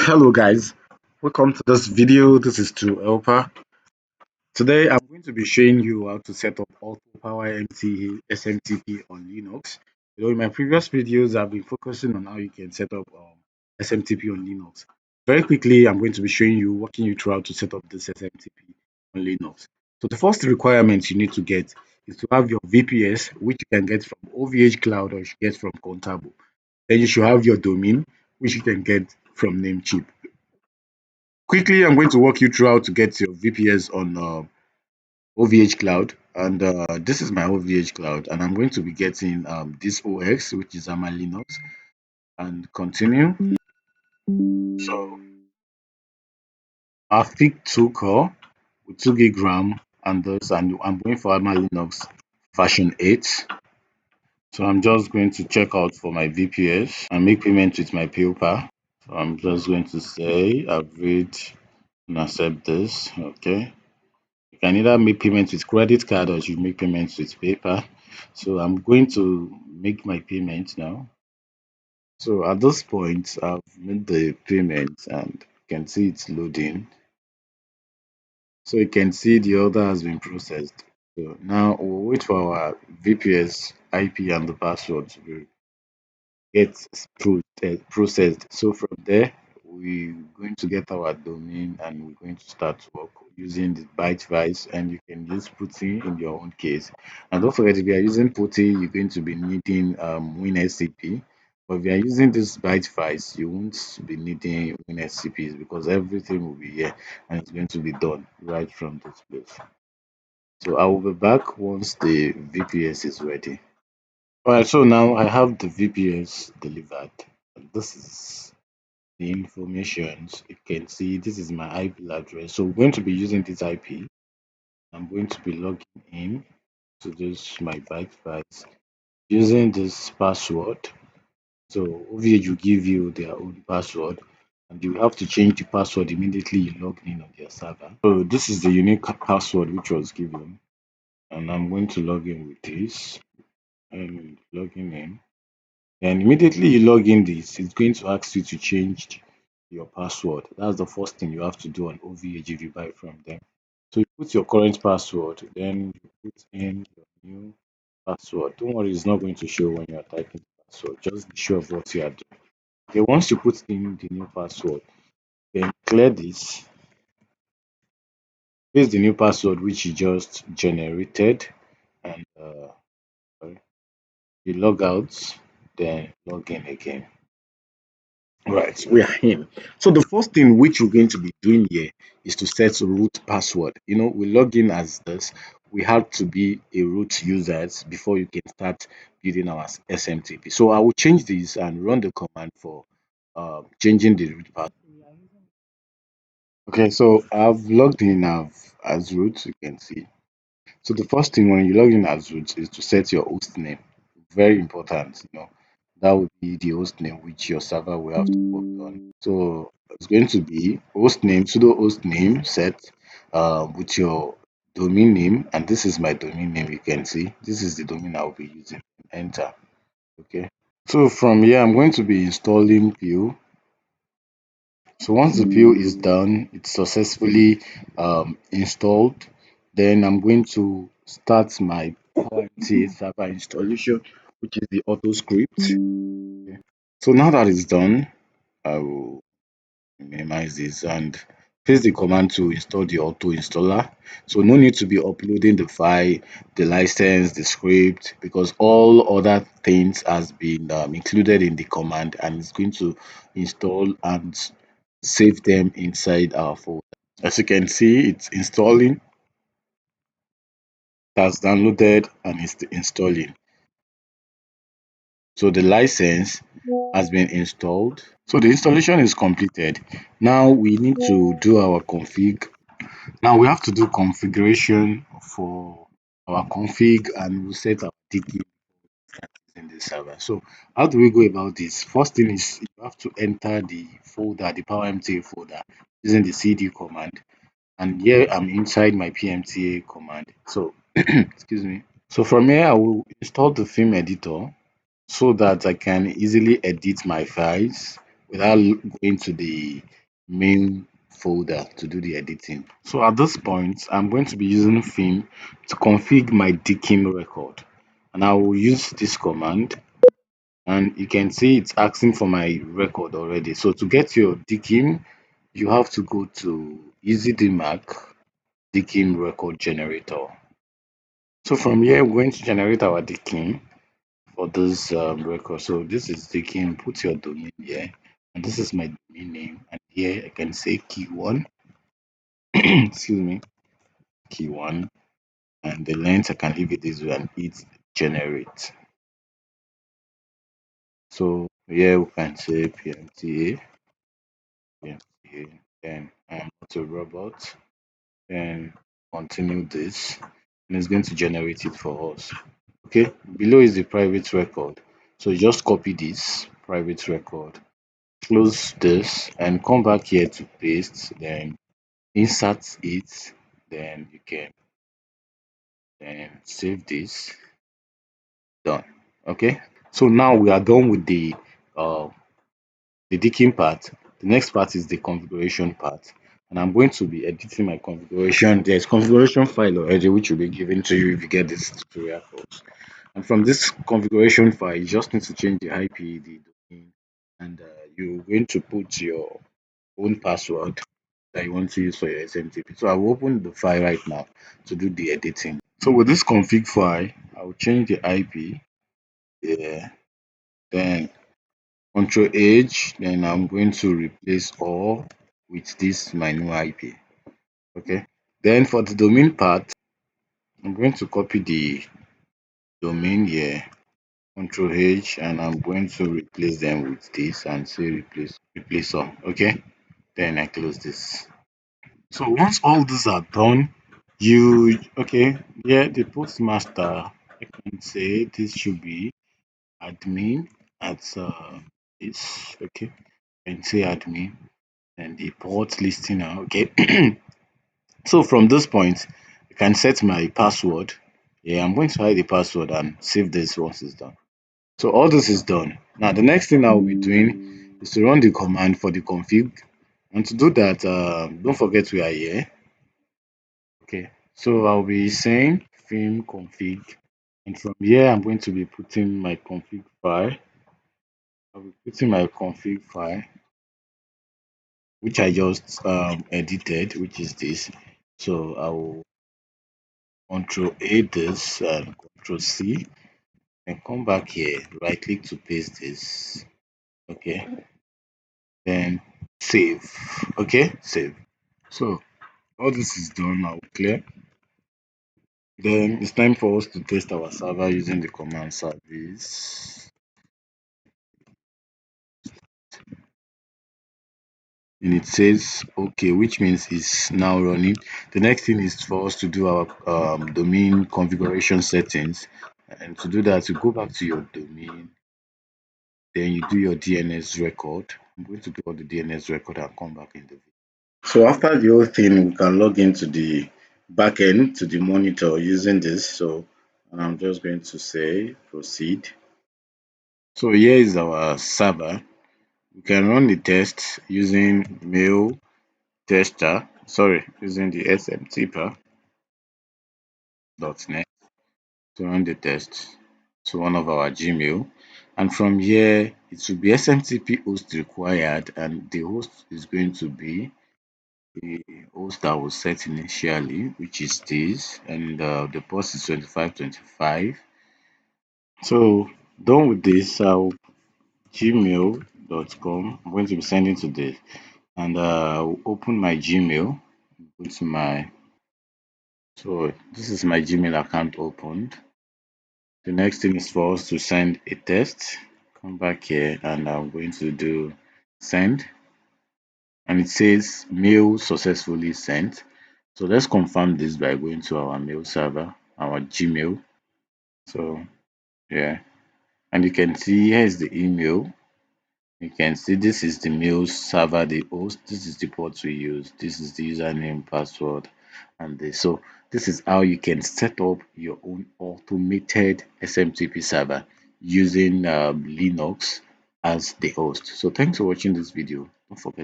Hello guys, welcome to this video. This is to Helper. Today I'm going to be showing you how to set up Auto PowerMTA SMTP on Linux. In my previous videos I've been focusing on how you can set up SMTP on Linux. Very quickly I'm going to be showing you, walking you through how to set up this SMTP on Linux. So the first requirement you need to get is to have your VPS, which you can get from OVH Cloud or you should get from Contabo. Then you should have your domain, which you can get from Namecheap. Quickly, I'm going to walk you through how to get your VPS on OVH Cloud. And this is my OVH Cloud. And I'm going to be getting this OX, which is Almalinux, and continue. So I've picked 2 core with 2 gig RAM and this, and I'm going for Almalinux version 8. So I'm just going to check out for my VPS and make payment with my PayPal. So I'm just going to say I've read and accept this. Okay. You can either make payments with credit card or you make payments with paper. So I'm going to make my payment now. So at this point, I've made the payment and you can see it's loading. So you can see the order has been processed. So now we'll wait for our VPS IP and the password to be get processed. So from there, we're going to get our domain and we're going to start work using the byte files, and you can use putty in your own case. And don't forget, if you are using putty, you're going to be needing WinSCP. But if you are using these byte files, you won't be needing WinSCPs because everything will be here and it's going to be done right from this place. So I will be back once the VPS is ready. Alright, so now I have the VPS delivered. This is the information you can see. This is my IP address. So we're going to be using this IP. I'm going to be logging in to this my byte files using this password. So OVH will give you their own password and you have to change the password immediately you log in on their server. So this is the unique password which was given, and I'm going to log in with this and logging in. And immediately you log in this, it's going to ask you to change your password. That's the first thing you have to do on OVH if you buy from them. So you put your current password, then you put in your new password. Don't worry, it's not going to show when you are typing the password. Just be sure of what you are doing. Okay, once you put in the new password, then clear this. Paste the new password which you just generated, and you log out, then log in again. Right, we are in. So the first thing which we're going to be doing here is to set root password. We log in as this. We have to be a root user before you can start building our SMTP. So I will change this and run the command for changing the root password. Okay, so I've logged in as root, you can see. So the first thing when you log in as root is to set your host name. Very important. That would be the host name which your server will have to work on. So it's going to be host name, sudo host name set with your domain name, and this is my domain name. You can see this is the domain I'll be using. Enter. Okay. So from here, I'm going to be installing PO. So once the PO is done, it's successfully installed. Then I'm going to start my PowerMTA server installation, which is the auto script. Okay. So now that it's done, I will minimize this and paste the command to install the auto installer. So no need to be uploading the file, the license, the script, because all other things has been included in the command, and it's going to install and save them inside our folder. As you can see, it's installing, that's downloaded, and it's installing. So the license has been installed. So the installation is completed. Now we need to do our config. Now we have to do configuration for our config, and we'll set our DKIM in the server. So how do we go about this? First thing is you have to enter the folder, the PowerMTA folder, using the cd command. And here I'm inside my PMTA command. So excuse me. So from here I will install the film editor so that I can easily edit my files without going to the main folder to do the editing. So at this point, I'm going to be using Vim to config my DKIM record. And I will use this command, and you can see it's asking for my record already. So to get your DKIM, you have to go to Easy DMARC DKIM record generator. So from here, we're going to generate our DKIM for this record. So this is DKIM. Put your domain here, and this is my domain name. And here I can say key one, excuse me, key one, and the length I can leave it this way and hit generate. So here we can say PMTA, PMTA, then I'm auto robot, then continue this, and it's going to generate it for us. Okay, below is the private record. So you just copy this private record, close this, and come back here to paste, then insert it, then you can then save this. Done. Okay, so now we are done with the digging part. The next part is the configuration part, and I'm going to be editing my configuration. There's configuration file already which will be given to you if you get this tutorial course. And from this configuration file, you just need to change the IP, the domain, and you're going to put your own password that you want to use for your SMTP. So I will open the file right now to do the editing. So with this config file, I will change the IP here, then Control H, then I'm going to replace all with this my new IP. Okay. Then for the domain part, I'm going to copy the domain here, Control H, and I'm going to replace them with this and say replace all. Okay. Then I close this. So once all these are done, you okay, yeah, the postmaster, I can say this should be admin at this, okay, and say admin and the port listener, okay. So from this point, I can set my password. Yeah, I'm going to hide the password and save this once it's done. So all this is done. Now the next thing I'll be doing is to run the command for the config. And to do that, don't forget we are here. Okay, so I'll be saying vim config, and from here I'm going to be putting my config file. I'll be putting my config file, which I just edited, which is this. So I will Control A this and Control C, and come back here, right click to paste this. Okay, then save. Okay, save. So all this is done now, clear. Then it's time for us to test our server using the command service. And it says okay, which means it's now running. The next thing is for us to do our domain configuration settings, and to do that you go back to your domain, then you do your DNS record. I'm going to do all the DNS record and come back in the video. So after the whole thing, we can log into the backend to the monitor using this. So I'm just going to say proceed. So here is our server. We can run the test using mail tester, sorry, using the smtp.net to run the test to one of our Gmail. And from here, it will be SMTP host required, and the host is going to be the host that was set initially, which is this, and the port is 2525. So done with this, gmail.com. I'm going to be sending to this, and I'll open my Gmail. Go to my So this is my Gmail account opened. The next thing is for us to send a test. Come back here and I'm going to do send, and it says mail successfully sent. So let's confirm this by going to our mail server, our Gmail. So yeah, and you can see here is the email. You can see this is the mail server, the host. This is the port we use. This is the username, password, and this. So this is how you can set up your own automated SMTP server using Linux. as the host. So thanks for watching this video. Don't forget